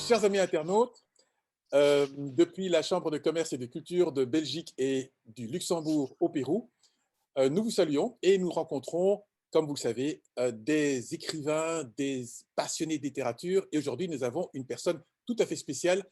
Chers amis internautes, depuis la Chambre de commerce et de culture de Belgique et du Luxembourg au Pérou, nous vous saluons et nous rencontrons, comme vous le savez, des écrivains, des passionnés de littérature. Et aujourd'hui, nous avons une personne tout à fait spéciale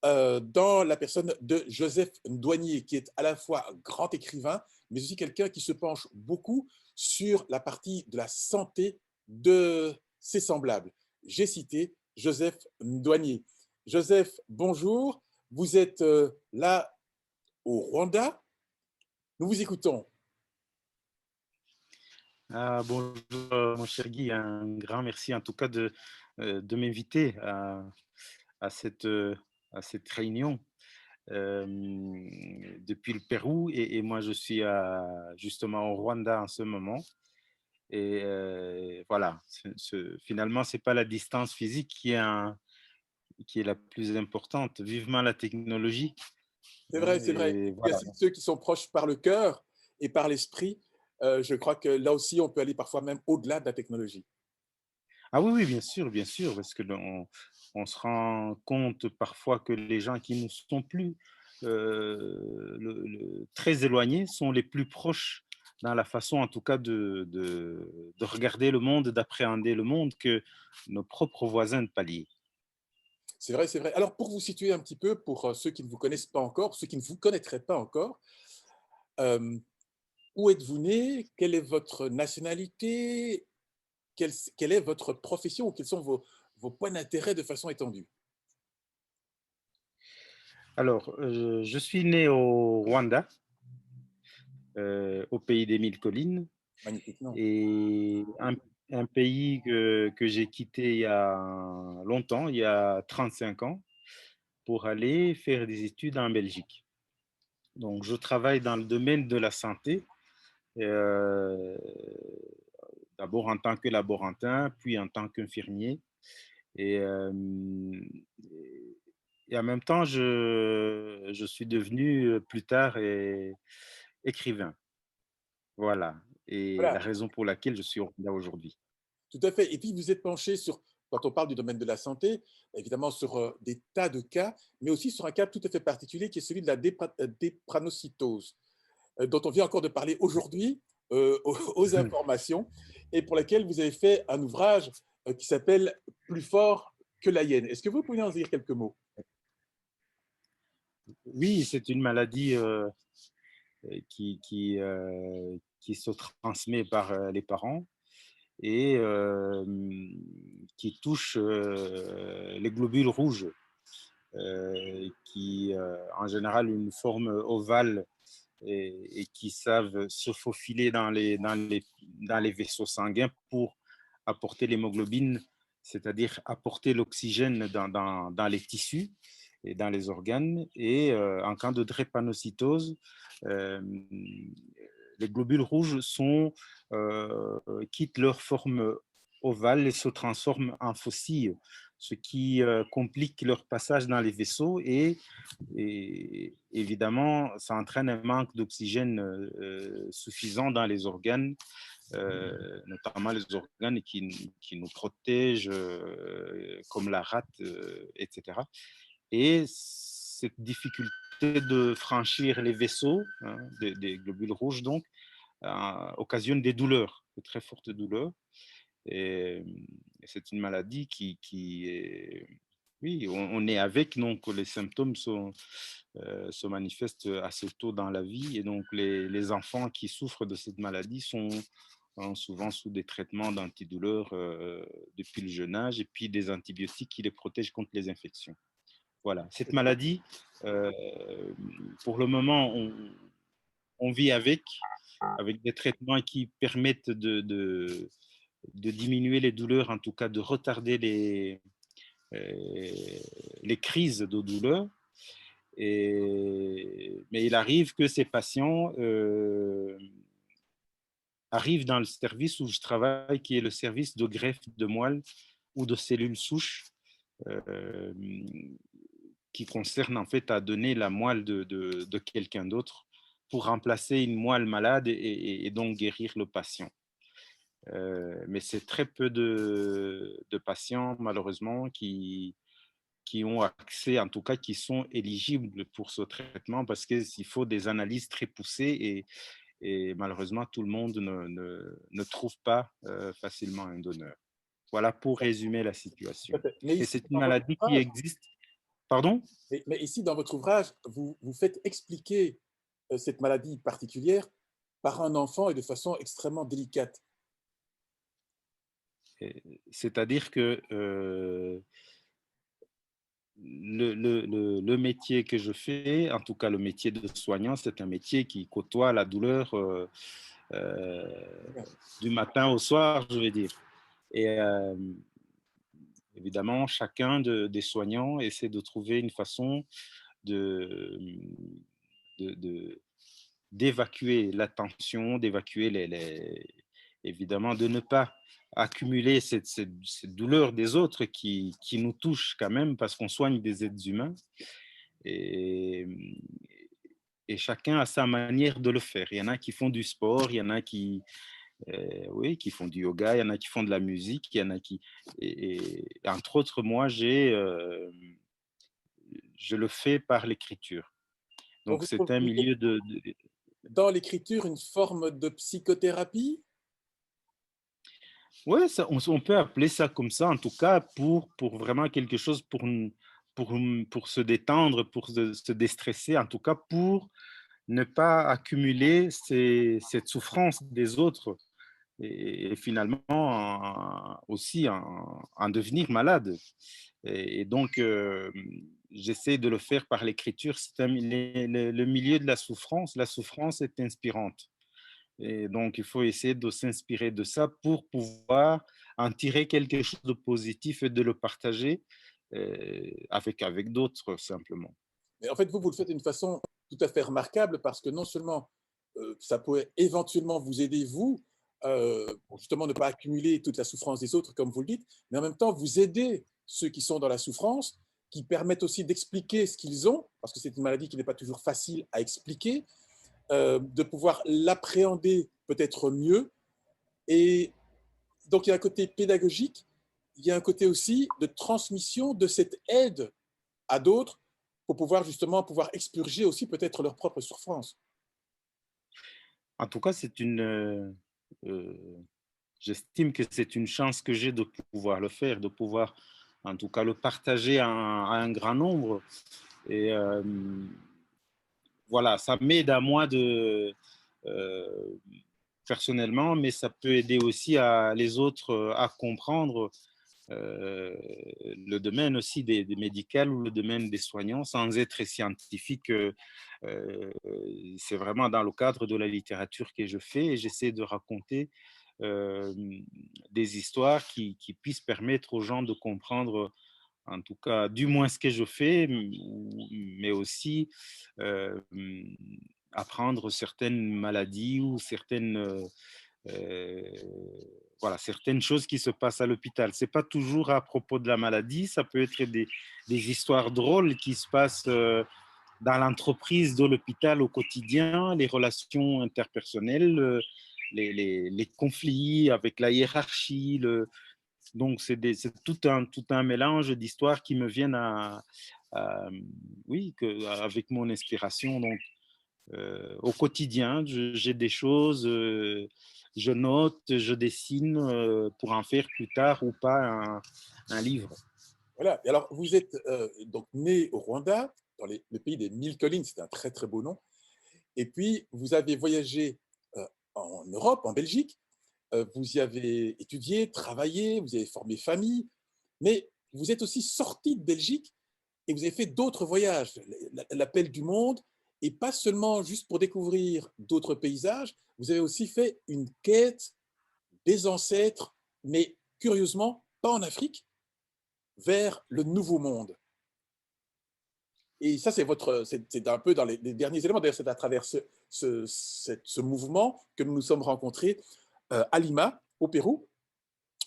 dans la personne de Joseph Ndouagnier, qui est à la fois grand écrivain, mais aussi quelqu'un qui se penche beaucoup sur la partie de la santé de ses semblables. J'ai cité Joseph Ndouagnier. Joseph, bonjour. Vous êtes là au Rwanda. Nous vous écoutons. Bonjour, mon cher Guy. Un grand merci en tout cas de m'inviter à cette réunion depuis le Pérou. Et moi, je suis justement au Rwanda en ce moment. Et voilà, finalement, ce n'est pas la distance physique qui est la plus importante. Vivement la technologie. C'est vrai, c'est vrai. Et Et puis, il y a voilà. ceux qui sont proches par le cœur et par l'esprit. Je crois que là aussi, on peut aller parfois même au-delà de la technologie. Ah oui, oui, bien sûr, parce que on se rend compte parfois que les gens qui ne sont plus très éloignés sont les plus proches dans la façon, en tout cas, de regarder le monde, d'appréhender le monde que nos propres voisins de palier. C'est vrai, c'est vrai. Alors, pour vous situer un petit peu, pour ceux qui ne vous connaissent pas encore, ceux qui ne vous connaîtraient pas encore, euh, où êtes-vous né? Quelle est votre nationalité? Quelle est votre profession ou quels sont vos points d'intérêt de façon étendue? Alors, je suis né au Rwanda, au pays des mille collines, Magnifique, non? et un pays que j'ai quitté il y a longtemps, il y a 35 ans, pour aller faire des études en Belgique. Donc, je travaille dans le domaine de la santé, euh, d'abord en tant que laborantin, puis en tant qu'infirmier. Et, euh, et en même temps, je suis devenu plus tard écrivain. Voilà. Et la Voilà, raison pour laquelle je suis là aujourd'hui. tout à fait. Et puis, vous êtes penché sur, quand on parle du domaine de la santé, évidemment sur des tas de cas, mais aussi sur un cas tout à fait particulier qui est celui de la drépanocytose, dont on vient encore de parler aujourd'hui aux informations, et pour laquelle vous avez fait un ouvrage qui s'appelle Plus fort que la hyène. Est-ce que vous pouvez en dire quelques mots? Oui, c'est une maladie qui se transmet par les parents et qui touche les globules rouges, qui en général une forme ovale et qui savent se faufiler dans les vaisseaux sanguins pour apporter l'hémoglobine, c'est-à-dire apporter l'oxygène dans les tissus et dans les organes. Et en cas de drépanocytose, euh, les globules rouges quittent leur forme ovale et se transforment en faucilles, ce qui complique leur passage dans les vaisseaux et évidemment, ça entraîne un manque d'oxygène suffisant dans les organes, notamment les organes qui nous protègent, comme la rate, etc. Et cette difficulté de franchir les vaisseaux, hein, des globules rouges, donc, occasionne des douleurs, de très fortes douleurs. Et c'est une maladie qui est... Oui, on est avec, donc les symptômes se manifestent assez tôt dans la vie. Et donc, les enfants qui souffrent de cette maladie sont souvent sous des traitements d'antidouleurs depuis le jeune âge et puis des antibiotiques qui les protègent contre les infections. Voilà. Cette maladie, euh, pour le moment, on vit avec des traitements qui permettent de diminuer les douleurs, en tout cas de retarder les crises de douleur. Mais il arrive que ces patients arrivent dans le service où je travaille, qui est le service de greffe de moelle ou de cellules souches, euh, qui concerne en fait à donner la moelle de quelqu'un d'autre pour remplacer une moelle malade et donc guérir le patient. Mais c'est très peu de patients, malheureusement, qui qui ont accès, en tout cas qui sont éligibles pour ce traitement, parce qu'il faut des analyses très poussées et malheureusement, tout le monde ne trouve pas facilement un donneur. Voilà pour résumer la Tout à situation. fait. Mais Et ici, c'est une dans votre maladie qui ouvrage, existe. Pardon? mais ici, dans votre ouvrage, vous faites expliquer cette maladie particulière par un enfant et de façon extrêmement délicate. C'est-à-dire que le métier que je fais, en tout cas le métier de soignant, c'est un métier qui côtoie la douleur euh, du matin au soir, je vais dire. Et évidemment, chacun des soignants essaie de trouver une façon de, de, d'évacuer la tension, d'évacuer évidemment, de ne pas accumuler cette douleur des autres qui nous touche quand même parce qu'on soigne des êtres humains. Et, et chacun a sa manière de le faire. Il y en a qui font du sport, il y en a oui, qui font du yoga, il y en a qui font de la musique, il y en a qui... entre autres, moi, je le fais par l'écriture. Donc, Donc, c'est un vous êtes milieu dans l'écriture une forme de psychothérapie? Oui, on peut appeler ça comme ça, en tout cas, pour vraiment quelque chose pour se détendre, pour se déstresser, en tout cas, pour ne pas accumuler cette souffrance des autres et finalement aussi en devenir malade. Et donc, j'essaie de le faire par l'écriture. Le milieu de la souffrance est inspirante. Et donc, il faut essayer de s'inspirer de ça pour pouvoir en tirer quelque chose de positif et de le partager avec d'autres, simplement. Mais en fait, vous le faites d'une façon tout à fait remarquable parce que non seulement ça pourrait éventuellement vous aider, vous, pour justement ne pas accumuler toute la souffrance des autres, comme vous le dites, mais en même temps, vous aidez ceux qui sont dans la souffrance, qui permettent aussi d'expliquer ce qu'ils ont, parce que c'est une maladie qui n'est pas toujours facile à expliquer, de pouvoir l'appréhender peut-être mieux. Et donc, il y a un côté pédagogique, il y a un côté aussi de transmission de cette aide à d'autres pour pouvoir justement pouvoir expurger aussi peut-être leur propre souffrance. En tout cas, j'estime que c'est une chance que j'ai de pouvoir le faire, de pouvoir, en tout cas, le partager à un grand nombre. Et voilà, ça m'aide à moi euh, personnellement, mais ça peut aider aussi les autres à comprendre le domaine aussi des médicales ou le domaine des soignants sans être scientifique. C'est vraiment dans le cadre de la littérature que je fais et j'essaie de raconter euh, des histoires qui puissent permettre aux gens de comprendre en tout cas, du moins ce que je fais, mais aussi euh, apprendre certaines maladies ou euh, voilà, certaines choses qui se passent à l'hôpital. Ce n'est pas toujours à propos de la maladie, ça peut être des histoires drôles qui se passent dans l'entreprise de l'hôpital au quotidien, les relations interpersonnelles, les conflits avec la hiérarchie. Donc, c'est tout un mélange d'histoires qui me viennent oui, avec mon inspiration. Donc, au quotidien, j'ai des choses, je note, je dessine pour en faire plus tard ou pas un livre. Voilà. Et alors, vous êtes donc né au Rwanda, dans le pays des mille collines, c'est un très très beau nom. Et puis, vous avez voyagé en Europe, en Belgique. Vous y avez étudié, travaillé, vous avez formé famille. Mais vous êtes aussi sorti de Belgique et vous avez fait d'autres voyages, l'appel du monde, et pas seulement juste pour découvrir d'autres paysages, vous avez aussi fait une quête des ancêtres, mais curieusement, pas en Afrique, vers le Nouveau Monde. Et ça, c'est un peu dans les derniers éléments. D'ailleurs, c'est à travers ce mouvement que nous nous sommes rencontrés à Lima, au Pérou,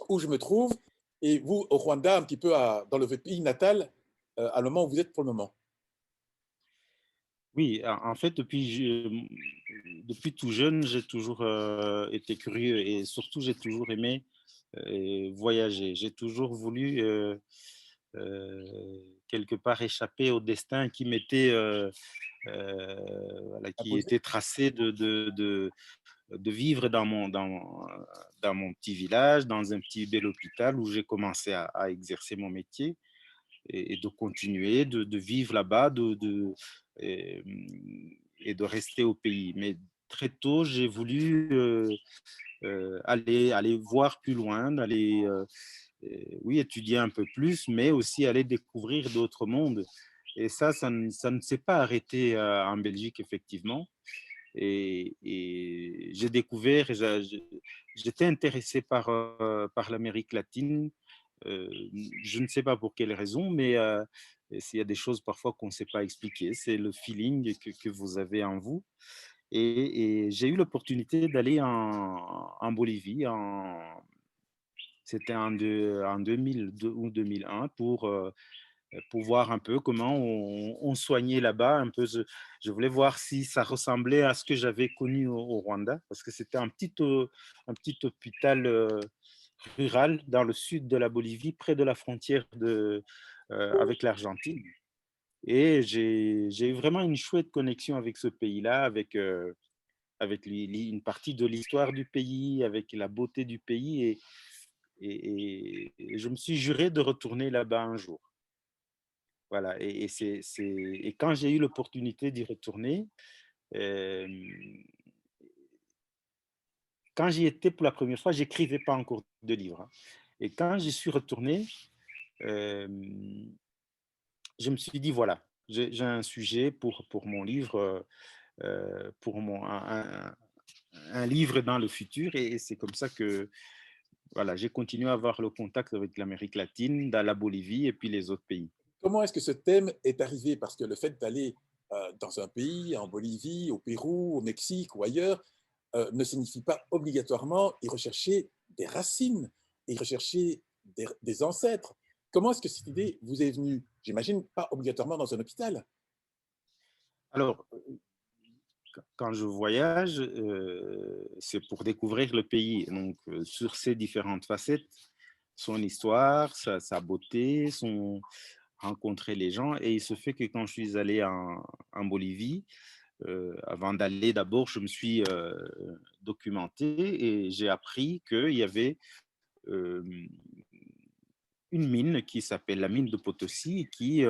où je me trouve, et vous, au Rwanda, un petit peu dans le pays natal, à le moment où vous êtes pour le moment. Oui, en fait, depuis tout jeune, j'ai toujours été curieux et surtout, j'ai toujours aimé voyager. J'ai toujours voulu quelque part échappé au destin qui m'était voilà, qui Imposé. était tracé de vivre dans mon petit village, dans un petit bel hôpital où j'ai commencé à exercer mon métier et de continuer de vivre là-bas et, et de rester au pays. Mais très tôt, j'ai voulu aller voir plus loin, oui, étudier un peu plus, mais aussi aller découvrir d'autres mondes. Et ça ne s'est pas arrêté en Belgique, effectivement. Et j'ai découvert, j'étais intéressé par l'Amérique latine. Euh, je ne sais pas pour quelle raison, mais s'il y a des choses parfois qu'on ne sait pas expliquer, c'est le feeling que vous avez en vous. Et j'ai eu l'opportunité d'aller en Bolivie, c'était en 2002 ou 2001 pour voir un peu comment on soignait là-bas. Je voulais voir si ça ressemblait à ce que j'avais connu au Rwanda, parce que c'était un petit hôpital rural dans le sud de la Bolivie, près de la frontière avec l'Argentine. Et j'ai eu vraiment une chouette connexion avec ce pays-là, avec une partie de l'histoire du pays, avec la beauté du pays. Et je me suis juré de retourner là-bas un jour. Voilà, et quand j'ai eu l'opportunité d'y retourner, euh, quand j'y étais pour la première fois, j'écrivais pas encore de livre, hein. Et quand j'y suis retourné, euh, je me suis dit, voilà, j'ai un sujet pour mon livre, pour un livre dans le futur. Et c'est comme ça que voilà, j'ai continué à avoir le contact avec l'Amérique latine, dans la Bolivie et puis les autres pays. Comment est-ce que ce thème est arrivé? Parce que le fait d'aller dans un pays, en Bolivie, au Pérou, au Mexique ou ailleurs, ne signifie pas obligatoirement y rechercher des racines, y rechercher des ancêtres. Comment est-ce que cette idée vous est venue? J'imagine pas obligatoirement dans un hôpital. Alors, quand je voyage, c'est pour découvrir le pays. Donc, sur ses différentes facettes, son histoire, sa beauté, rencontrer les gens. Et il se fait que quand je suis allé en Bolivie, avant d'aller d'abord, je me suis documenté et j'ai appris qu'il y avait euh, une mine qui s'appelle la mine de Potosi qui,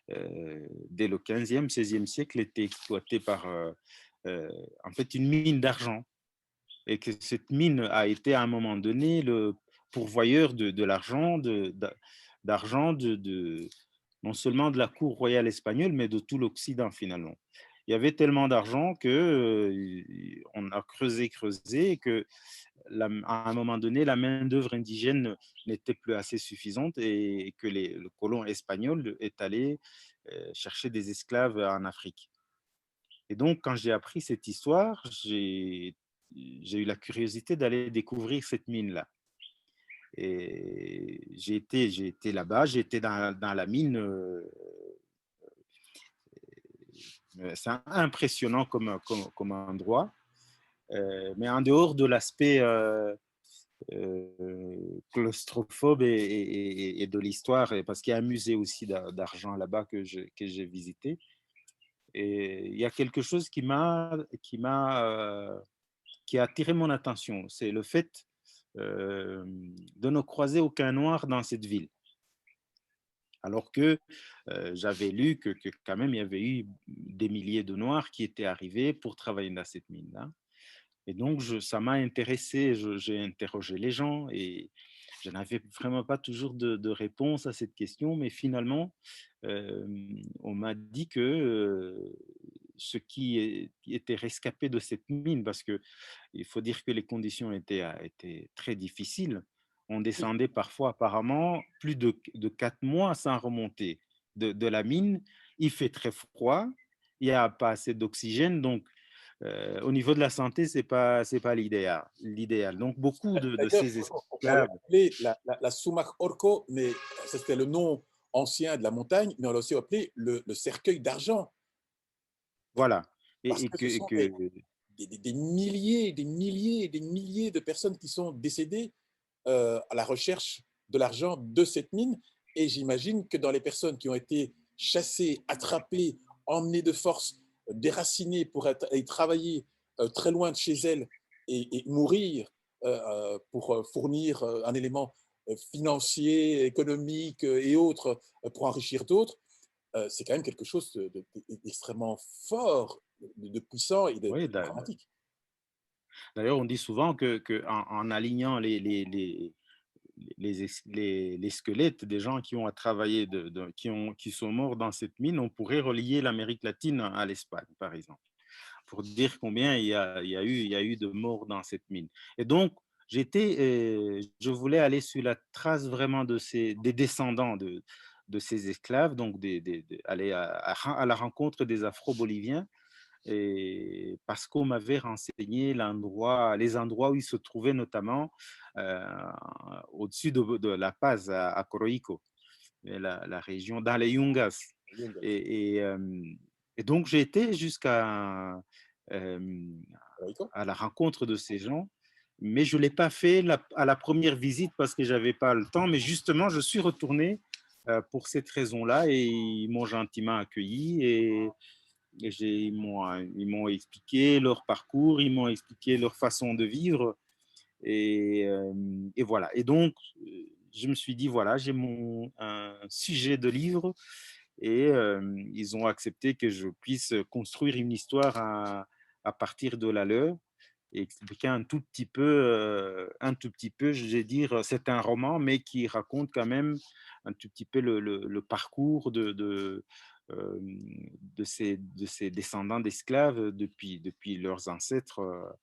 dès le 15e, 16e siècle, était exploitée par en fait une mine d'argent et que cette mine a été à un moment donné le pourvoyeur de l'argent, d'argent non seulement de la cour royale espagnole, mais de tout l'Occident finalement. Il y avait tellement d'argent que on a creusé, et que à un moment donné, la main-d'œuvre indigène n'était plus assez suffisante et que le colon espagnol est allé chercher des esclaves en Afrique. Et donc, quand j'ai appris cette histoire, j'ai eu la curiosité d'aller découvrir cette mine-là. Et j'ai été là-bas, j'ai été dans la mine. C'est impressionnant comme endroit. Mais en dehors de l'aspect claustrophobe et de l'histoire, parce qu'il y a un musée aussi d'argent là-bas que j'ai visité. Et il y a quelque chose qui a attiré mon attention, c'est le fait de ne croiser aucun noir dans cette ville. Alors que j'avais lu que quand même il y avait eu des milliers de noirs qui étaient arrivés pour travailler dans cette mine-là. Et donc, ça m'a intéressé, j'ai interrogé les gens et je n'avais vraiment pas toujours de réponse à cette question, mais finalement, euh, on m'a dit que ceux qui étaient rescapés de cette mine, parce qu'il faut dire que les conditions étaient très difficiles, on descendait parfois apparemment plus de 4 mois sans remonter de la mine, il fait très froid, il n'y a pas assez d'oxygène, donc au niveau de la santé, c'est pas l'idéal. Donc, beaucoup de D'ailleurs, ces on l'a esclaves, appelé la Sumac Orco, mais c'était le nom ancien de la montagne, mais on l'a aussi appelé le cercueil d'argent, voilà, parce et que ce sont des milliers, des milliers, des milliers de personnes qui sont décédées à la recherche de l'argent de cette mine. Et j'imagine que dans les personnes qui ont été chassées, attrapées, emmenées de force, déracinées pour aller travailler très loin de chez elles et mourir pour fournir un élément financier, économique et autres pour enrichir d'autres, c'est quand même quelque chose d'extrêmement fort, de puissant et Oui, de dramatique. d'ailleurs, on dit souvent que en alignant les squelettes des gens qui ont à travailler, qui sont morts dans cette mine, on pourrait relier l'Amérique latine à l'Espagne, par exemple, pour dire combien il y a eu de morts dans cette mine. Et donc, je voulais aller sur la trace vraiment des descendants de ces esclaves, donc aller à la rencontre des Afro-Boliviens, et parce qu'on m'avait renseigné les endroits où ils se trouvaient, notamment euh, au-dessus de La Paz, à Coroico, la région, dans les Yungas. Et, et, euh, et donc, j'ai été jusqu'à euh, à la rencontre de ces gens, mais je ne l'ai pas fait à la première visite parce que je n'avais pas le temps. Mais justement, je suis retourné pour cette raison-là, et ils m'ont gentiment accueilli, et ils m'ont expliqué leur parcours, ils m'ont expliqué leur façon de vivre. Et voilà. Et donc, je me suis dit, voilà, j'ai un sujet de livre, et ils ont accepté que je puisse construire une histoire à partir de la leur, et expliquer un tout petit peu, je vais dire, c'est un roman, mais qui raconte quand même un tout petit peu le parcours de ces descendants d'esclaves depuis leurs ancêtres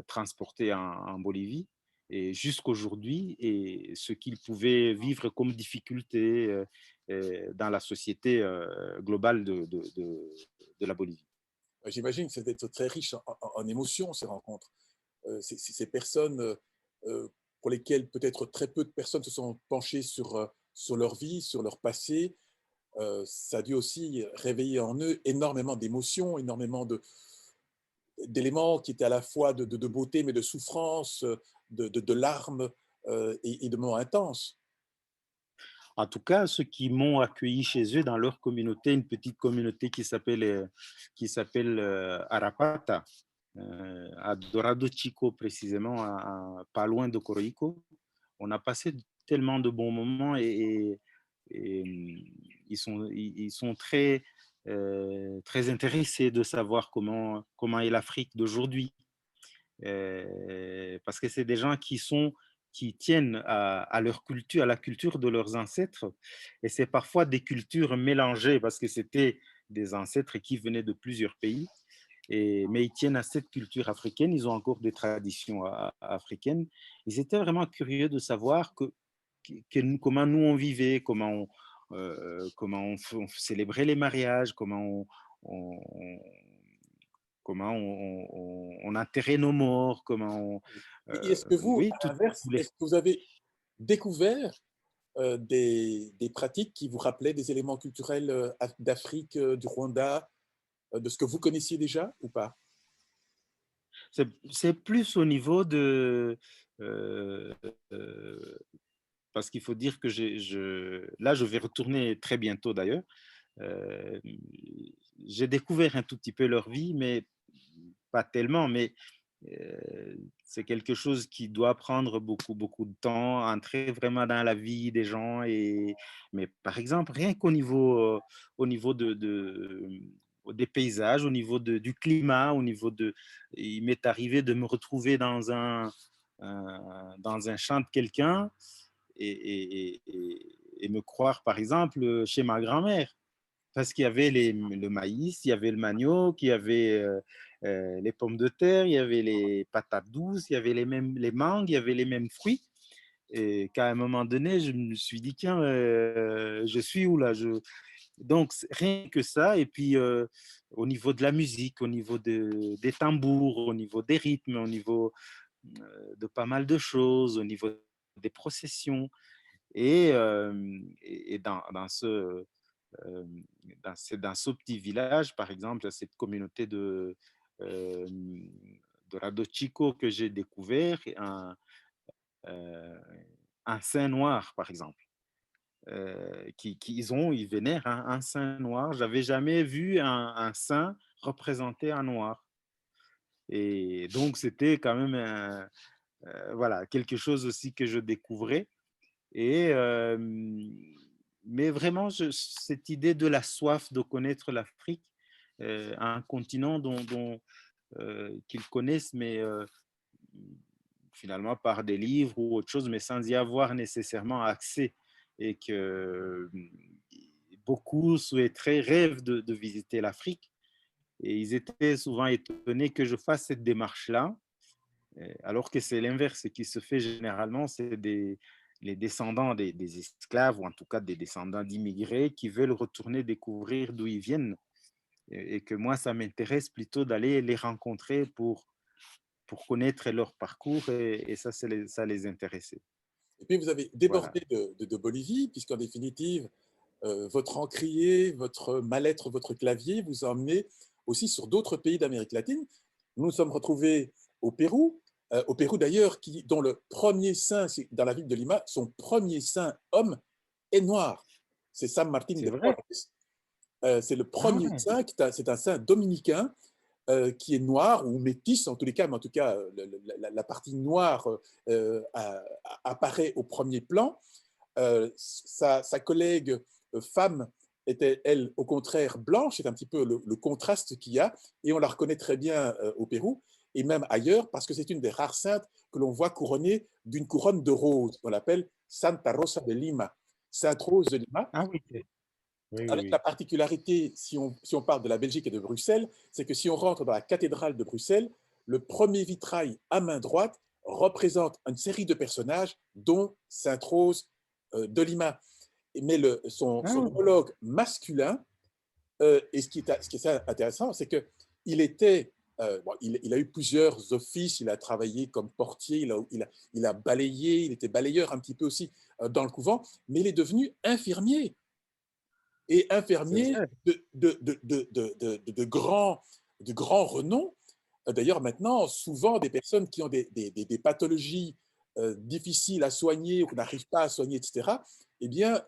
transportés en Bolivie et jusqu'aujourd'hui, et ce qu'ils pouvaient vivre comme difficulté dans la société globale de la Bolivie. J'imagine que ça doit être très riche en émotions, ces rencontres. Ces personnes pour lesquelles peut-être très peu de personnes se sont penchées sur leur vie, sur leur passé, ça a dû aussi réveiller en eux énormément d'émotions, énormément d'éléments qui étaient à la fois de beauté, mais de souffrance, de larmes et de moments intenses. En tout cas, ceux qui m'ont accueilli chez eux dans leur communauté, une petite communauté qui s'appelle Arapata, à Dorado Chico précisément, pas loin de Coroico. On a passé tellement de bons moments, et ils sont très intéressés de savoir comment est l'Afrique d'aujourd'hui. Parce que c'est des gens qui tiennent à leur culture, à la culture de leurs ancêtres. Et c'est parfois des cultures mélangées parce que c'était des ancêtres qui venaient de plusieurs pays. Mais ils tiennent à cette culture africaine, ils ont encore des traditions africaines. Ils étaient vraiment curieux de savoir comment nous on vivait, comment on célébrait les mariages, on, on enterrait nos morts, Et est-ce que vous, oui, à l'inverse, tous les. est-ce que vous avez découvert des pratiques qui vous rappelaient des éléments culturels d'Afrique, du Rwanda, de ce que vous connaissiez déjà ou pas? C'est plus au niveau euh, euh, parce qu'il faut dire que là, je vais retourner très bientôt d'ailleurs. Euh, j'ai découvert un tout petit peu leur vie, mais pas tellement, mais c'est quelque chose qui doit prendre beaucoup de temps, entrer vraiment dans la vie des gens. Mais par exemple, rien au niveau des paysages, au niveau du climat, il m'est arrivé de me retrouver dans un champ de quelqu'un, et me croire, par exemple, chez ma grand-mère. Parce qu'il y avait le maïs, il y avait le manioc, il y avait les pommes de terre, il y avait les patates douces, il y avait les mangues, il y avait les mêmes fruits. Et qu'à un moment donné, je me suis dit, tiens, je suis où là? Donc, rien que ça. Et puis, au niveau de la musique, au niveau des tambours, au niveau des rythmes, au niveau de pas mal de choses, au niveau des processions. Et euh, dans ce petit village, par exemple, cette communauté euh, de Rado Chico que j'ai découvert, un sein noir, par exemple. ils vénèrent un saint noir. J'avais jamais vu un saint représenté en noir. Et donc, c'était quand même voilà, quelque chose aussi que je découvrais. Et, mais vraiment, cette idée de la soif de connaître l'Afrique, un continent qu'ils connaissent, mais finalement par des livres ou autre chose, mais sans y avoir nécessairement accès. Et que beaucoup souhaiteraient, rêvent de visiter l'Afrique. Et ils étaient souvent étonnés que je fasse cette démarche-là, alors que c'est l'inverse. Ce qui se fait généralement, c'est les descendants des esclaves, ou en tout cas des descendants d'immigrés, qui veulent retourner découvrir d'où ils viennent. Et que moi, ça m'intéresse plutôt d'aller les rencontrer pour connaître leur parcours, et ça, ça les intéressait. Et puis, vous avez Voilà. débordé de Bolivie, puisqu'en définitive, votre encrier, votre mal-être, votre clavier vous a emmené aussi sur d'autres pays d'Amérique latine. Nous nous sommes retrouvés au Pérou d'ailleurs, dont le premier saint dans la ville de Lima, son premier saint homme est noir. C'est San Martín C'est de vrai. Porres. C'est le Ah premier ouais. saint, c'est un saint dominicain qui est noir ou métis en tous les cas, mais en tout cas la partie noire apparaît au premier plan. Sa collègue femme était, elle, au contraire, blanche. C'est un petit peu le contraste qu'il y a. Et on la reconnaît très bien au Pérou et même ailleurs parce que c'est une des rares saintes que l'on voit couronnée d'une couronne de roses. On l'appelle Santa Rosa de Lima, Sainte Rose de Lima. Ah oui, oui, oui, Avec la oui. particularité, si on parle de la Belgique et de Bruxelles, c'est que si on rentre dans la cathédrale de Bruxelles, le premier vitrail à main droite représente une série de personnages, dont Sainte-Rose de Lima. Mais son Ah, homologue masculin, et ce qui est intéressant, c'est qu'il était, bon, il a eu plusieurs offices, il a travaillé comme portier, il a balayé, il était balayeur un petit peu aussi dans le couvent, mais il est devenu infirmier et c'est infirmier vrai. de grand renom. D'ailleurs, maintenant, souvent, des personnes qui ont des pathologies difficiles à soigner ou qui n'arrivent pas à soigner, etc., eh bien,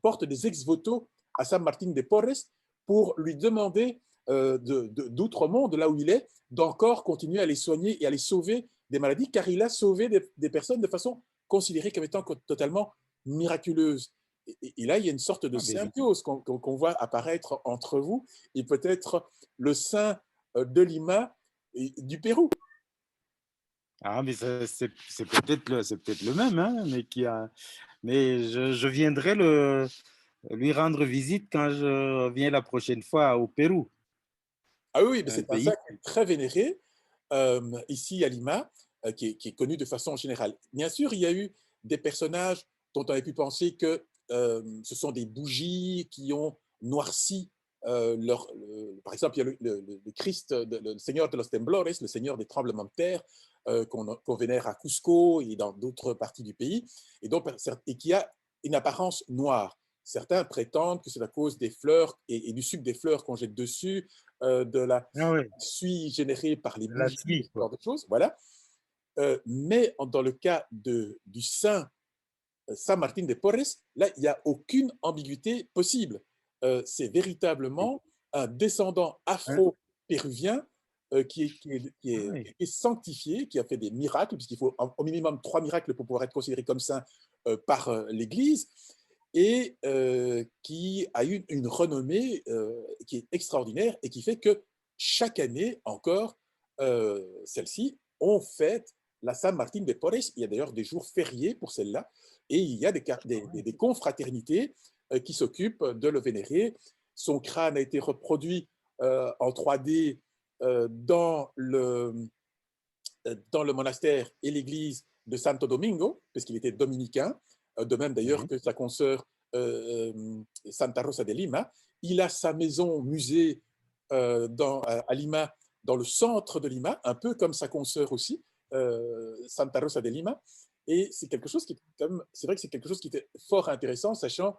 portent des ex-voto à San Martín de Porres pour lui demander d'outre-monde, là où il est, d'encore continuer à les soigner et à les sauver des maladies, car il a sauvé des personnes de façon considérée comme étant totalement miraculeuse. Et là, il y a une sorte de Ah, ben, symbiose qu'on voit apparaître entre vous et peut-être le saint de Lima et du Pérou. ah, mais c'est peut-être le même, hein, mais je viendrai lui rendre visite quand je viens la prochaine fois au Pérou, Ah oui, mais un c'est un saint pays. qui est très vénéré ici à Lima, qui est connu de façon générale. Bien sûr, il y a eu des personnages dont on avait pu penser que ce sont des bougies qui ont noirci par exemple, il y a le Christ, le Seigneur de los Temblores, le Seigneur des tremblements de terre, qu'on vénère à Cusco et dans d'autres parties du pays, et qui a une apparence noire. Certains prétendent que c'est à cause des fleurs et du sucre des fleurs qu'on jette dessus, de la Ah oui, suie générée par les la bougies, suite, ce quoi. genre de choses. Voilà. Mais dans le cas du saint San Martín de Porres, là, il n'y a aucune ambiguïté possible. C'est véritablement un descendant Hein? afro-péruvien Ah oui. qui est sanctifié, qui a fait des miracles, puisqu'il faut au minimum 3 miracles pour pouvoir être considéré comme saint par l'Église, et qui a eu une renommée qui est extraordinaire et qui fait que chaque année encore, celle-ci, on fête la San Martín de Porres. Il y a d'ailleurs des jours fériés pour celle-là, et il y a des confraternités qui s'occupent de le vénérer. Son crâne a été reproduit en 3D dans le monastère et l'église de Santo Domingo, puisqu'il était dominicain, de même d'ailleurs Oui. que sa consoeur Santa Rosa de Lima. Il a sa maison musée à Lima, dans le centre de Lima, un peu comme sa consoeur aussi, Santa Rosa de Lima. Et c'est quelque chose c'est vrai que c'est quelque chose qui était fort intéressant, sachant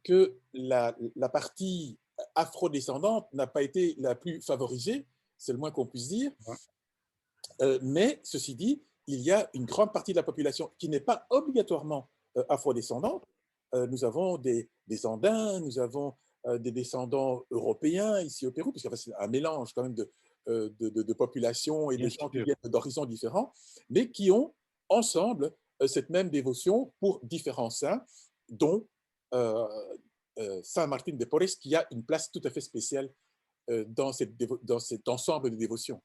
que la partie afrodescendante n'a pas été la plus favorisée, c'est le moins qu'on puisse dire. Ouais. Mais ceci dit, il y a une grande partie de la population qui n'est pas obligatoirement afrodescendante, nous avons des Andins, nous avons des descendants européens ici au Pérou, puisque c'est un mélange quand même de populations et de bien gens qui sûr. viennent d'horizons différents, mais qui ont ensemble cette même dévotion pour différents saints, dont euh, Saint Martin de Porres, qui a une place tout à fait spéciale dans cet ensemble de dévotions.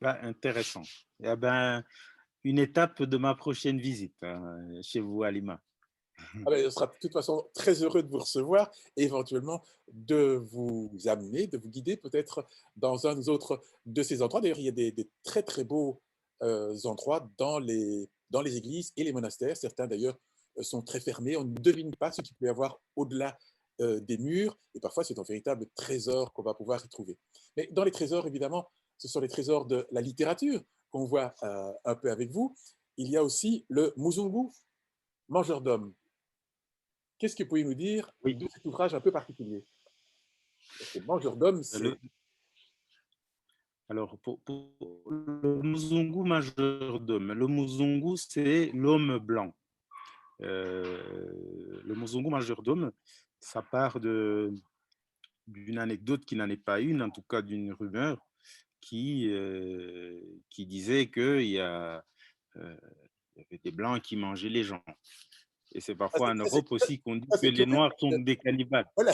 Ah, intéressant. Eh ben, une étape de ma prochaine visite hein, chez vous à Lima. Ah ben, on sera de toute façon très heureux de vous recevoir et éventuellement de vous amener, de vous guider peut-être dans un autre de ces endroits. D'ailleurs, il y a des très très beaux endroits dans les églises et les monastères. Certains d'ailleurs sont très fermés. On ne devine pas ce qu'il peut y avoir au-delà des murs. Et parfois, c'est un véritable trésor qu'on va pouvoir y trouver. Mais dans les trésors, évidemment, ce sont les trésors de la littérature qu'on voit un peu avec vous. Il y a aussi le Muzungu, mangeur d'hommes. Qu'est-ce que vous pouvez nous dire Oui, de cet ouvrage un peu particulier? Parce que Mangeur d'hommes, c'est… le, alors pour le Muzungu majordome, le Muzungu c'est l'homme blanc. Le Muzungu majordome, ça part d'une anecdote qui n'en est pas une, en tout cas d'une rumeur qui disait euh, il y avait des blancs qui mangeaient les gens. Et c'est parfois en Europe aussi qu'on dit ça, que c'est les tout Noirs sont à fait, des cannibales. voilà,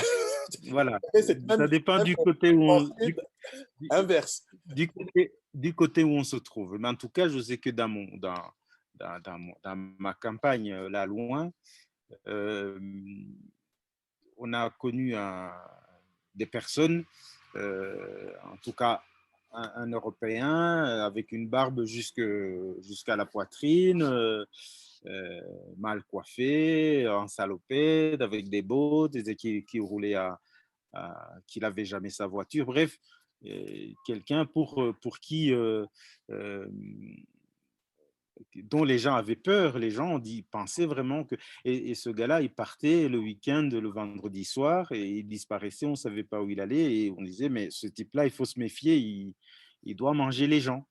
Voilà. cette Ça dépend même du côté où pensée du, inverse. du côté où on se trouve. Mais en tout cas, je sais que dans ma campagne, là loin, euh, on a connu des personnes, en tout cas un Européen avec une barbe jusqu'à la poitrine, mal coiffé, en salopette, avec des bottes, et qui roulait qui n'avait jamais sa voiture. Bref, quelqu'un pour qui dont les gens avaient peur, les gens pensaient vraiment que… Et ce gars-là, il partait le week-end, le vendredi soir, et il disparaissait, on ne savait pas où il allait, et on disait, mais ce type-là, il faut se méfier, il doit manger les gens.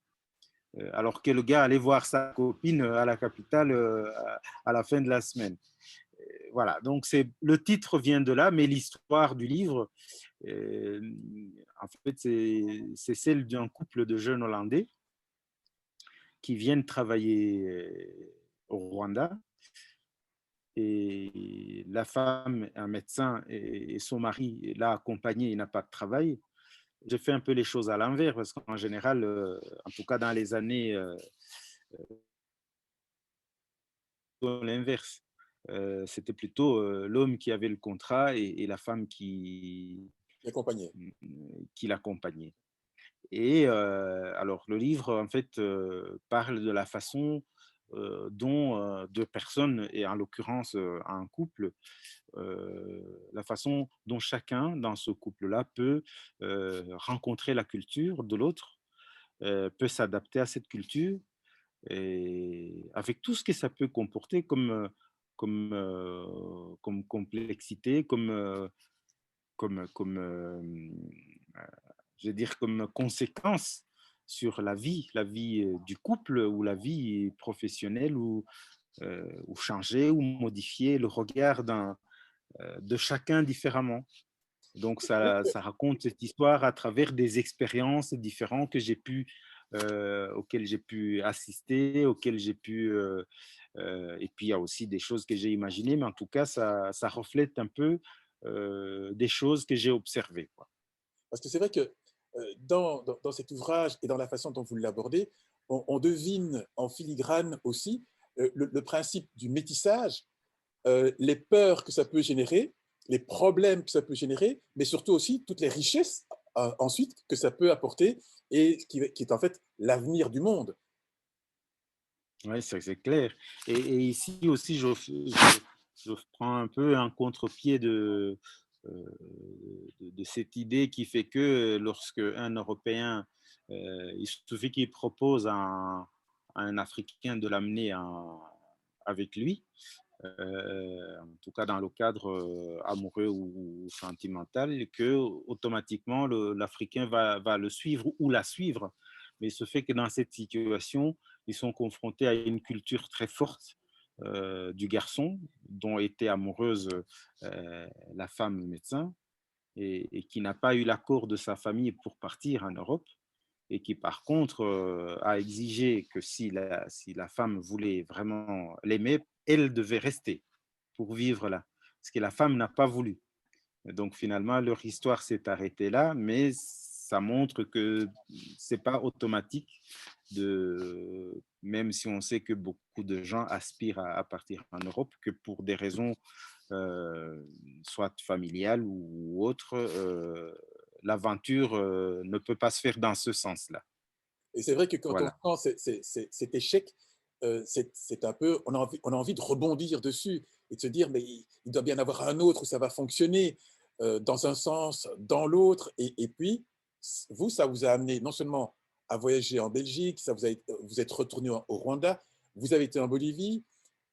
Alors que le gars allait voir sa copine à la capitale à la fin de la semaine. Voilà, donc le titre vient de là, mais l'histoire du livre, euh, en fait, c'est celle d'un couple de jeunes Hollandais qui viennent travailler au Rwanda. Et la femme est un médecin et son mari l'a accompagné, il n'a pas de travail. J'ai fait un peu les choses à l'envers parce qu'en général, en tout cas dans les années, l'inverse. C'était plutôt l'homme qui avait le contrat et la femme Accompagné. qui l'accompagnait. Et alors, le livre, en fait, parle de la façon dont deux personnes, et en l'occurrence un couple, la façon dont chacun dans ce couple-là peut rencontrer la culture de l'autre, peut s'adapter à cette culture, et avec tout ce que ça peut comporter comme complexité, je veux dire, comme conséquence sur la vie du couple ou la vie professionnelle, ou changer ou modifier le regard de chacun différemment. Donc, ça raconte cette histoire à travers des expériences différentes auxquelles j'ai pu assister, et puis il y a aussi des choses que j'ai imaginées, mais en tout cas, ça reflète un peu des choses que j'ai observées, quoi. Parce que c'est vrai que dans cet ouvrage et dans la façon dont vous l'abordez, on devine en filigrane aussi le principe du métissage, les peurs que ça peut générer, les problèmes que ça peut générer, mais surtout aussi toutes les richesses ensuite que ça peut apporter et qui est en fait l'avenir du monde. Oui, c'est clair. Et ici aussi, je prends un peu un contre-pied de cette idée qui fait que lorsque un Européen, il suffit qu'il propose à un Africain de l'amener avec lui, en tout cas dans le cadre amoureux ou sentimental, que automatiquement l'Africain va le suivre ou la suivre. Mais ce fait que dans cette situation, ils sont confrontés à une culture très forte, du garçon dont était amoureuse la femme médecin et qui n'a pas eu l'accord de sa famille pour partir en Europe et qui par contre a exigé que si la femme voulait vraiment l'aimer, elle devait rester pour vivre là, parce que la femme n'a pas voulu. Et donc finalement, leur histoire s'est arrêtée là, mais ça montre que c'est pas automatique même si on sait que beaucoup de gens aspirent à partir en Europe, que pour des raisons soit familiales ou autres, l'aventure ne peut pas se faire dans ce sens-là. Et c'est vrai que quand on Voilà. sent cet échec, c'est un peu, on a envie de rebondir dessus et de se dire, mais il doit bien y avoir un autre où ça va fonctionner dans un sens, dans l'autre. Et puis, vous, ça vous a amené non seulement à voyager en Belgique, vous êtes retourné au Rwanda, vous avez été en Bolivie,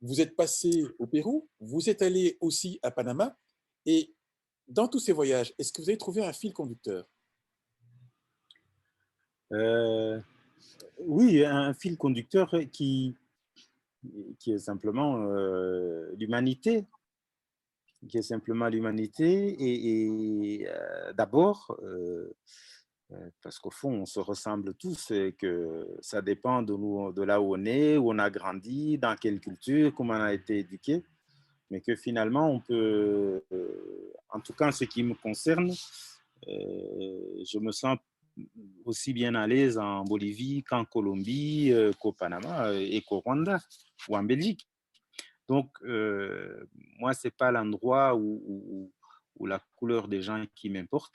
vous êtes passé au Pérou, vous êtes allé aussi à Panama. Et dans tous ces voyages, est-ce que vous avez trouvé un fil conducteur? Euh, oui, un fil conducteur qui est simplement l'humanité, qui est simplement l'humanité. D'abord, parce qu'au fond, on se ressemble tous et que ça dépend de, nous, de là où on est, où on a grandi, dans quelle culture, comment on a été éduqué, mais que finalement, on peut, en tout cas en ce qui me concerne, je me sens aussi bien à l'aise en Bolivie qu'en Colombie, qu'au Panama et qu'au Rwanda ou en Belgique. Donc, moi, ce n'est pas l'endroit où la couleur des gens qui m'importe,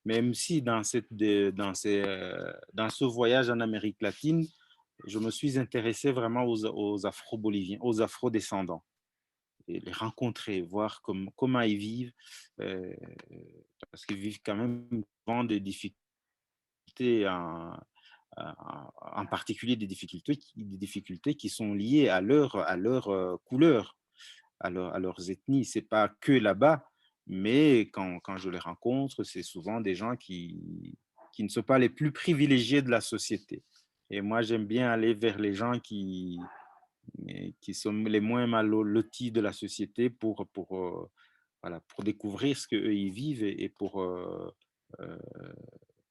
même si dans ce voyage en Amérique latine, je me suis intéressé vraiment aux Afro-Boliviens, aux Afro-descendants, et les rencontrer, voir comment ils vivent, euh, parce qu'ils vivent quand même souvent des difficultés, en particulier des difficultés qui sont liées à leur couleur, à leurs ethnies. Ce n'est pas que là-bas, mais quand je les rencontre, c'est souvent des gens qui ne sont pas les plus privilégiés de la société. Et moi, j'aime bien aller vers les gens qui sont les moins mal lotis de la société voilà, pour découvrir ce qu'eux ils vivent et euh,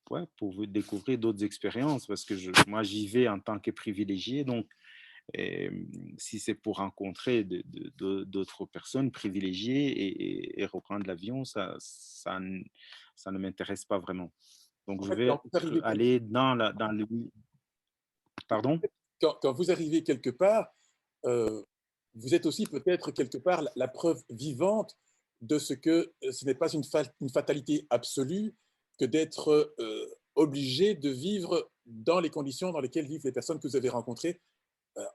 ouais, pour découvrir d'autres expériences parce que moi j'y vais en tant que privilégié. Donc, si c'est pour rencontrer d'autres personnes privilégiées et reprendre l'avion, ça ne m'intéresse pas vraiment. Donc, En je fait, vais aller dans le... Pardon? quand vous arrivez quelque part, euh, vous êtes aussi peut-être quelque part la preuve vivante de ce que ce n'est pas une fatalité absolue que d'être obligé de vivre dans les conditions dans lesquelles vivent les personnes que vous avez rencontrées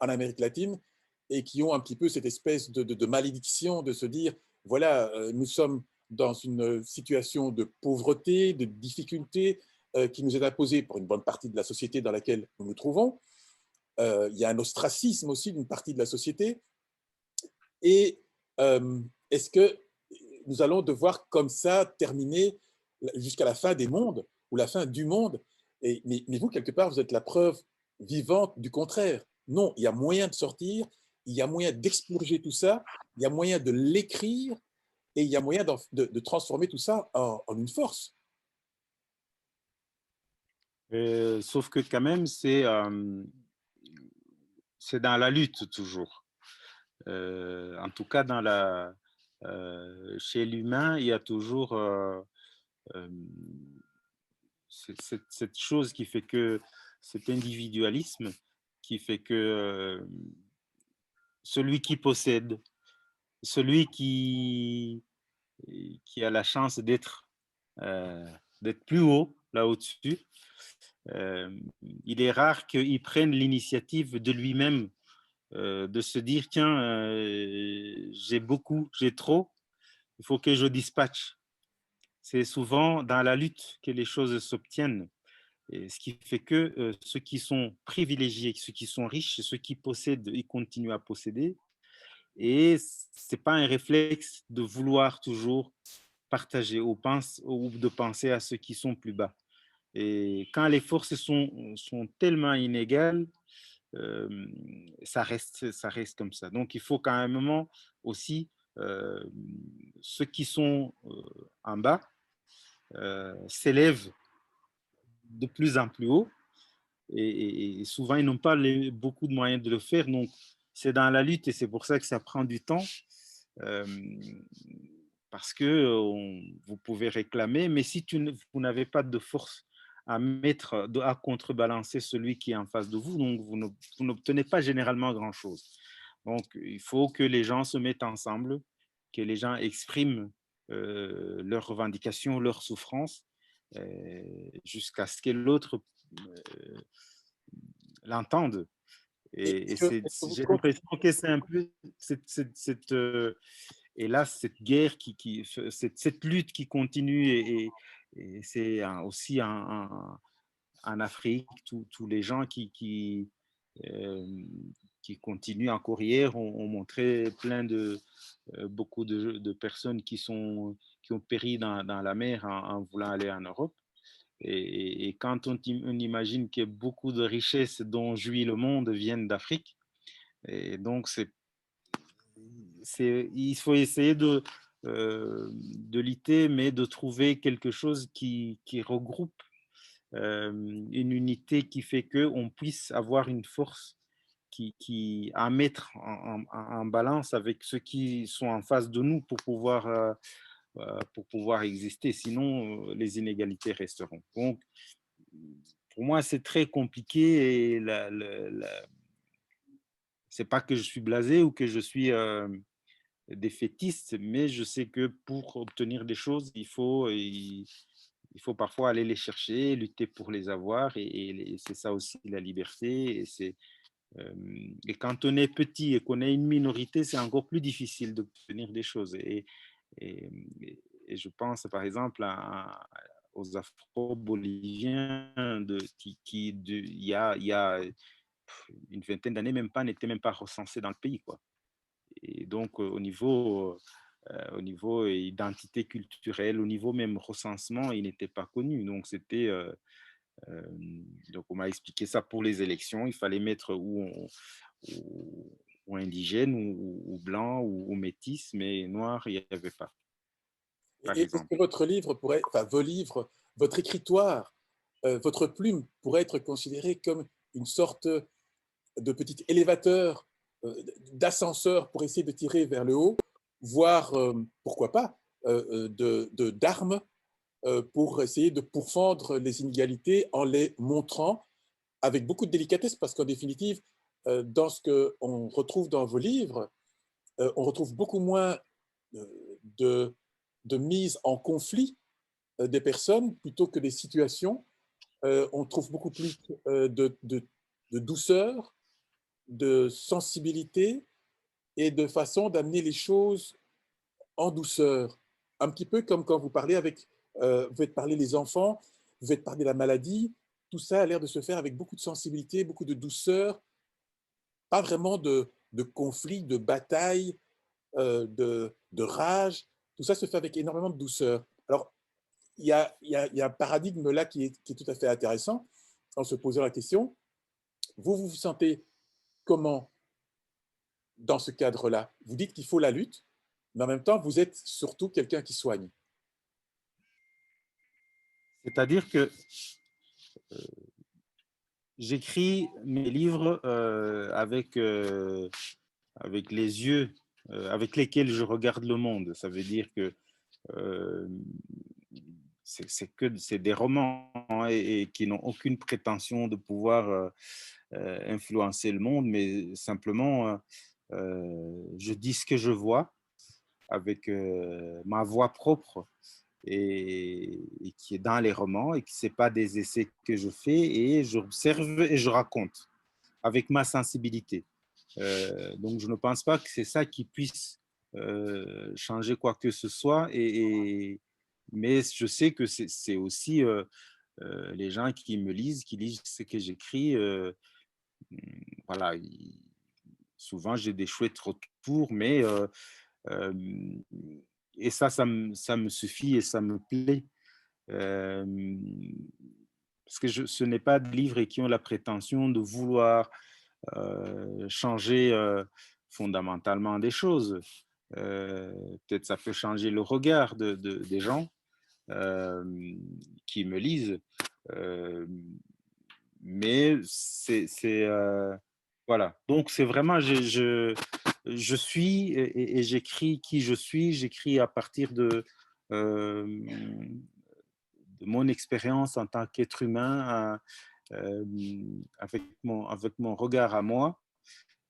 en Amérique latine et qui ont un petit peu cette espèce de malédiction de se dire, voilà, nous sommes dans une situation de pauvreté, de difficulté qui nous est imposée pour une bonne partie de la société dans laquelle nous nous trouvons. Il y a un ostracisme aussi d'une partie de la société. Et est-ce que nous allons devoir comme ça terminer jusqu'à la fin des mondes ou la fin du monde? Mais vous, quelque part, vous êtes la preuve vivante du contraire. Non, il y a moyen de sortir, il y a moyen d'expurger tout ça, il y a moyen de l'écrire et il y a moyen de transformer tout ça en une force. Sauf que quand même, c'est dans la lutte toujours. En tout cas, chez l'humain, il y a toujours euh, cette chose qui fait que cet individualisme qui fait que celui qui possède, celui qui a la chance euh, d'être plus haut, là au-dessus, euh, il est rare qu'il prenne l'initiative de lui-même, de se dire, tiens, j'ai beaucoup, j'ai trop, il faut que je dispatche. C'est souvent dans la lutte que les choses s'obtiennent. Et ce qui fait que ceux qui sont privilégiés, ceux qui sont riches, ceux qui possèdent, ils continuent à posséder. Et ce n'est pas un réflexe de vouloir toujours partager ou de penser à ceux qui sont plus bas. Et quand les forces sont tellement inégales, ça reste comme ça. Donc, il faut qu'à un moment aussi, ceux qui sont en bas s'élèvent de plus en plus haut et souvent, ils n'ont pas beaucoup de moyens de le faire. Donc, c'est dans la lutte et c'est pour ça que ça prend du temps. Euh, Parce que vous pouvez réclamer, mais si vous n'avez pas de force à mettre, à contrebalancer celui qui est en face de vous, donc vous n'obtenez pas généralement grand-chose. Donc, il faut que les gens se mettent ensemble, que les gens expriment leurs revendications, leurs souffrances, jusqu'à ce que l'autre l'entende. Et Est-ce que vous j'ai comprenez l'impression que c'est un peu et là, cette guerre, cette lutte qui continue, et c'est aussi en Afrique, tous les gens euh, qui continuent en courrière ont montré beaucoup de personnes qui ont péri dans la mer en voulant aller en Europe. Et quand on imagine que beaucoup de richesses dont jouit le monde viennent d'Afrique, et donc il faut essayer de lutter, mais de trouver quelque chose qui regroupe une unité qui fait qu'on puisse avoir une force à mettre en balance avec ceux qui sont en face de nous pour pouvoir exister. Sinon, les inégalités resteront. Donc, pour moi, c'est très compliqué et c'est pas que je suis blasé ou que je suis défaitiste, mais je sais que pour obtenir des choses, il faut parfois aller les chercher, lutter pour les avoir, et c'est ça aussi la liberté. Et quand on est petit et qu'on est une minorité, c'est encore plus difficile d'obtenir des choses. Et, et je pense par exemple aux Afro-Boliviens il y a une vingtaine d'années, même pas, n'étaient même pas recensés dans le pays, quoi. Et donc, au niveau identité culturelle, au niveau même recensement, il n'était pas connu. Donc, euh, donc on m'a expliqué ça pour les élections. Il fallait mettre ou indigène, ou blanc, ou métis, mais noir, il n'y avait pas, par et est-ce que exemple. votre livre pourrait, enfin vos livres, votre écritoire, votre plume pourrait être considérée comme une sorte de petit élévateur, d'ascenseur pour essayer de tirer vers le haut, voire, pourquoi pas, d'armes pour essayer de pourfendre les inégalités en les montrant avec beaucoup de délicatesse, parce qu'en définitive, dans ce qu'on retrouve dans vos livres, on retrouve beaucoup moins de, de mise en conflit des personnes plutôt que des situations. On trouve beaucoup plus de douceur, de sensibilité et de façon d'amener les choses en douceur. Un petit peu comme quand vous parlez avec, vous faites parler les enfants, vous faites parler la maladie, tout ça a l'air de se faire avec beaucoup de sensibilité, beaucoup de douceur, pas vraiment de conflit, de bataille, de rage. Tout ça se fait avec énormément de douceur. Alors, il y a un paradigme là qui est tout à fait intéressant en se posant la question, vous vous sentez comment dans ce cadre-là? Vous dites qu'il faut la lutte, mais en même temps, vous êtes surtout quelqu'un qui soigne. C'est-à-dire que j'écris mes livres avec les yeux avec lesquels je regarde le monde. Ça veut dire que euh, c'est des romans, hein, et qui n'ont aucune prétention de pouvoir influencer le monde, mais simplement je dis ce que je vois avec ma voix propre, et qui est dans les romans, et qui c'est pas des essais que je fais, et j'observe et je raconte avec ma sensibilité. Donc je ne pense pas que c'est ça qui puisse changer quoi que ce soit, mais je sais que c'est aussi les gens qui me lisent, qui lisent ce que j'écris, voilà, souvent j'ai des chouettes retours, mais euh, et ça me suffit et ça me plaît. Euh, Parce que ce n'est pas des livres qui ont la prétention de vouloir changer fondamentalement des choses. Peut-être ça peut changer le regard des gens euh, qui me lisent. Euh, mais voilà. Donc, c'est vraiment, je suis et j'écris qui je suis. J'écris à partir euh, de mon expérience en tant qu'être humain, avec mon regard à moi.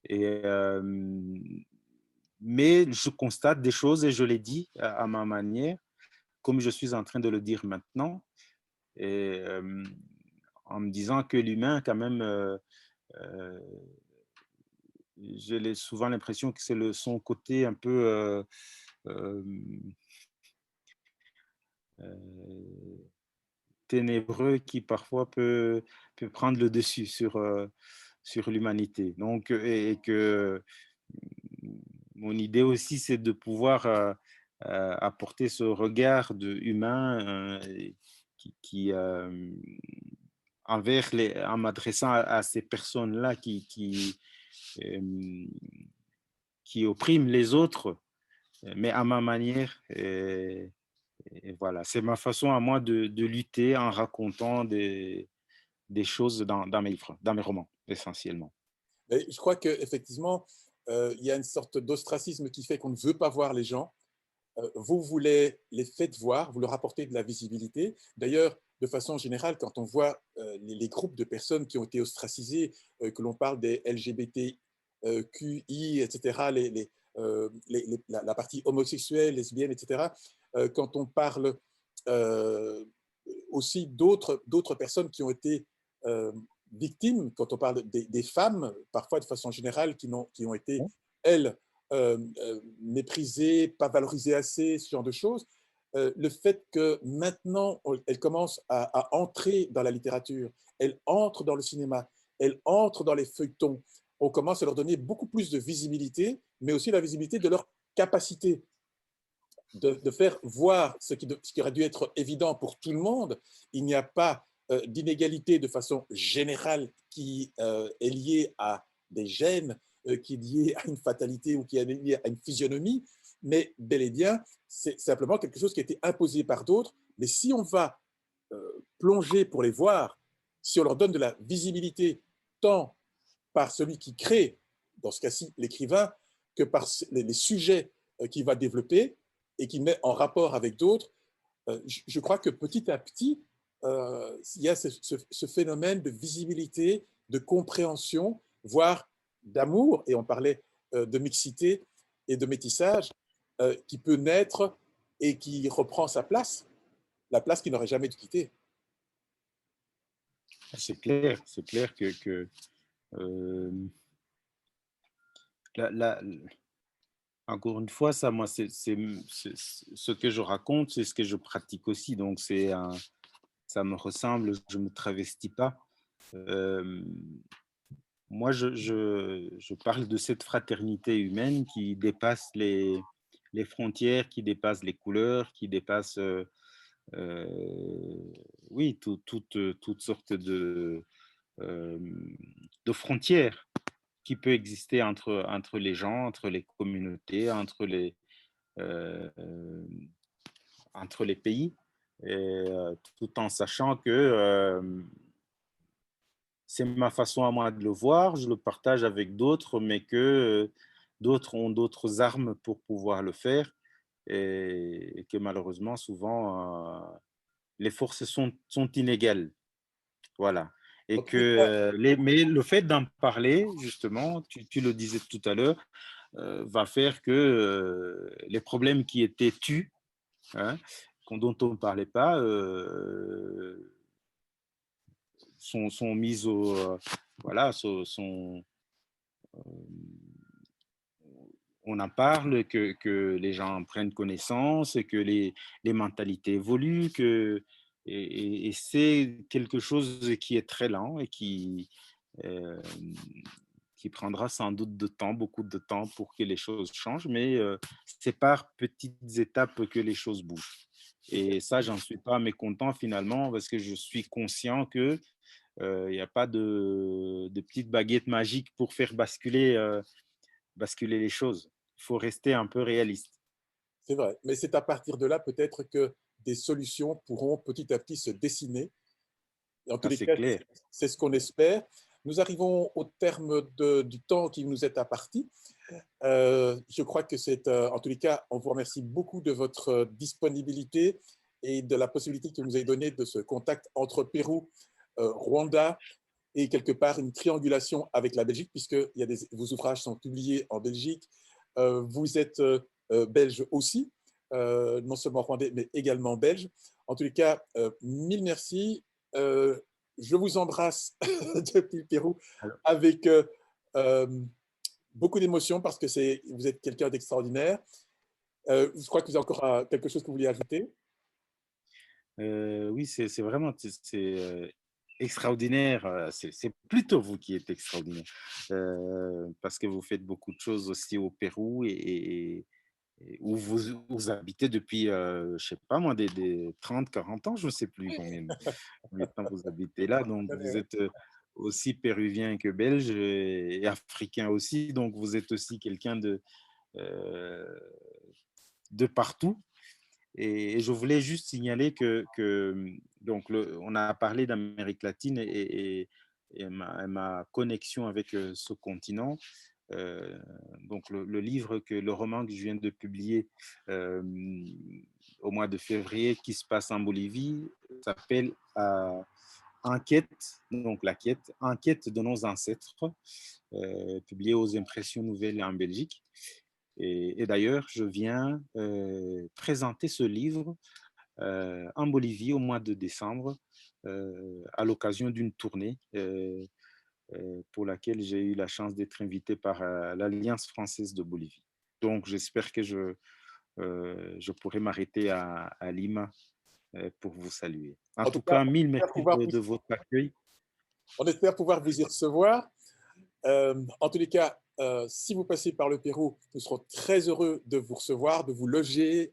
Et, mais je constate des choses et je les dis à ma manière, comme je suis en train de le dire maintenant, et en me disant que l'humain, quand même, euh, j'ai souvent l'impression que c'est son côté un peu euh, euh, ténébreux qui parfois peut prendre le dessus sur l'humanité. Donc, et que mon idée aussi, c'est de pouvoir apporter ce regard humain qui en m'adressant à ces personnes-là euh, qui oppriment les autres, mais à ma manière. Et voilà, c'est ma façon à moi de lutter en racontant des choses dans mes romans, essentiellement. Mais je crois qu'effectivement, il y a une sorte d'ostracisme qui fait qu'on ne veut pas voir les gens. Vous voulez les faites voir, vous leur apportez de la visibilité. D'ailleurs, de façon générale, quand on voit les groupes de personnes qui ont été ostracisées, que l'on parle des LGBTQI, etc., la partie homosexuelle, lesbienne, etc., quand on parle euh, aussi d'autres personnes qui ont été victimes, quand on parle des femmes, parfois de façon générale, qui ont été, elles, méprisées, pas valorisées assez, ce genre de choses. Le fait que maintenant, elles commencent à entrer dans la littérature, elles entrent dans le cinéma, elles entrent dans les feuilletons, on commence à leur donner beaucoup plus de visibilité, mais aussi la visibilité de leur capacité de faire voir ce qui aurait dû être évident pour tout le monde. Il n'y a pas d'inégalité de façon générale qui est liée à des gènes, qui est liée à une fatalité ou qui est liée à une physionomie, mais bel et bien, c'est simplement quelque chose qui a été imposé par d'autres. Mais si on va plonger pour les voir, si on leur donne de la visibilité, tant par celui qui crée, dans ce cas-ci l'écrivain, que par les sujets qu'il va développer et qu'il met en rapport avec d'autres, je crois que petit à petit, il y a ce phénomène de visibilité, de compréhension, voire d'amour, et on parlait de mixité et de métissage, qui peut naître et qui reprend sa place, la place qu'il n'aurait jamais dû quitter. C'est clair que euh, la, la, encore une fois, ça, moi, ce que je raconte, c'est ce que je pratique aussi. Donc, ça me ressemble, je ne me travestis pas. Euh, moi, je parle de cette fraternité humaine qui dépasse les frontières, qui dépasse les couleurs, qui dépasse, euh, oui, toutes sortes euh, de frontières qui peut exister entre les gens, entre les communautés, euh, euh, entre les pays, et, tout en sachant que c'est ma façon à moi de le voir, je le partage avec d'autres, mais que d'autres ont d'autres armes pour pouvoir le faire et que malheureusement, souvent, les forces sont inégales. Voilà. Et En que, tous les cas, mais le fait d'en parler, justement, tu le disais tout à l'heure, va faire que les problèmes qui étaient tus, hein, dont on ne parlait pas, sont mis voilà, on en parle, que les gens prennent connaissance, que les mentalités évoluent, et c'est quelque chose qui est très lent et euh, qui prendra sans doute de temps, beaucoup de temps pour que les choses changent, mais c'est par petites étapes que les choses bougent. Et ça, j'en suis pas mécontent finalement parce que je suis conscient que Il n'y a pas de petite baguette magique pour faire basculer les choses. Il faut rester un peu réaliste. C'est vrai. Mais c'est à partir de là peut-être que des solutions pourront petit à petit se dessiner. Et en tous Ça, les c'est cas, clair. c'est ce qu'on espère. Nous arrivons au terme du temps qui nous est imparti. Je crois que c'est, en tous les cas, on vous remercie beaucoup de votre disponibilité et de la possibilité que vous nous avez donnée de ce contact entre Pérou, Rwanda et quelque part une triangulation avec la Belgique, puisque vos ouvrages sont publiés en Belgique. Vous êtes belge aussi, non seulement rwandais, mais également belge. En tous les cas, mille merci. Je vous embrasse depuis le Pérou Alors, avec euh, beaucoup d'émotion parce que vous êtes quelqu'un d'extraordinaire. Je crois que vous avez encore quelque chose que vous vouliez ajouter. oui, c'est vraiment extraordinaire. C'est plutôt vous qui êtes extraordinaire parce que vous faites beaucoup de choses aussi au Pérou et où vous habitez depuis, je ne sais pas moi, des 30, 40 ans, je ne sais plus combien de temps vous habitez là. Donc, vous êtes aussi péruvien que belge et africain aussi. Donc, vous êtes aussi quelqu'un euh, de partout. Et je voulais juste signaler que donc on a parlé d'Amérique latine et ma connexion avec ce continent. Euh, donc le roman que je viens de publier euh, au mois de février qui se passe en Bolivie s'appelle Enquête, donc la quête, Enquête de nos ancêtres, publié aux Impressions Nouvelles en Belgique. Et d'ailleurs, je viens présenter ce livre en Bolivie au mois de décembre à l'occasion d'une tournée pour laquelle j'ai eu la chance d'être invité par l'Alliance française de Bolivie. Donc, j'espère que je pourrai m'arrêter à Lima pour vous saluer. En En tout tout cas, cas, mille merci de votre accueil. on espère pouvoir vous y recevoir. En tous les cas, si vous passez par le Pérou, nous serons très heureux de vous recevoir, de vous loger,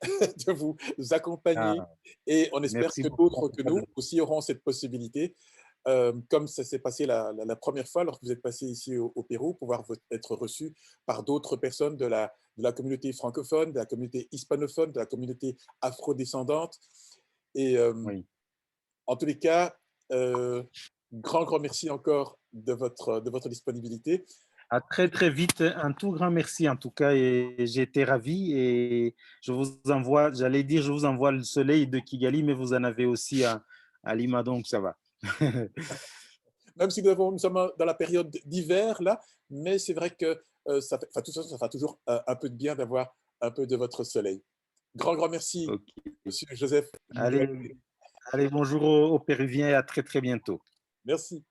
de vous accompagner. Ah, Et on espère merci que beaucoup. d'autres que nous aussi auront cette possibilité. Comme ça s'est passé la première fois lorsque vous êtes passé ici au Pérou, pouvoir être reçu par d'autres personnes de la communauté francophone, de la communauté hispanophone, de la communauté afrodescendante. Et Oui. en tous les cas, grand merci encore de votre disponibilité. À très, très vite. Un tout grand merci en tout cas. Et j'ai été ravi. Et je vous envoie, j'allais dire, je vous envoie le soleil de Kigali, mais vous en avez aussi à Lima, donc ça va. Même si nous sommes dans la période d'hiver, là, mais c'est vrai que tout ça, ça fera toujours un peu de bien d'avoir un peu de votre soleil. Grand merci, Ok. Monsieur Joseph. Allez, bonjour aux Péruviens et à très, très bientôt. Merci.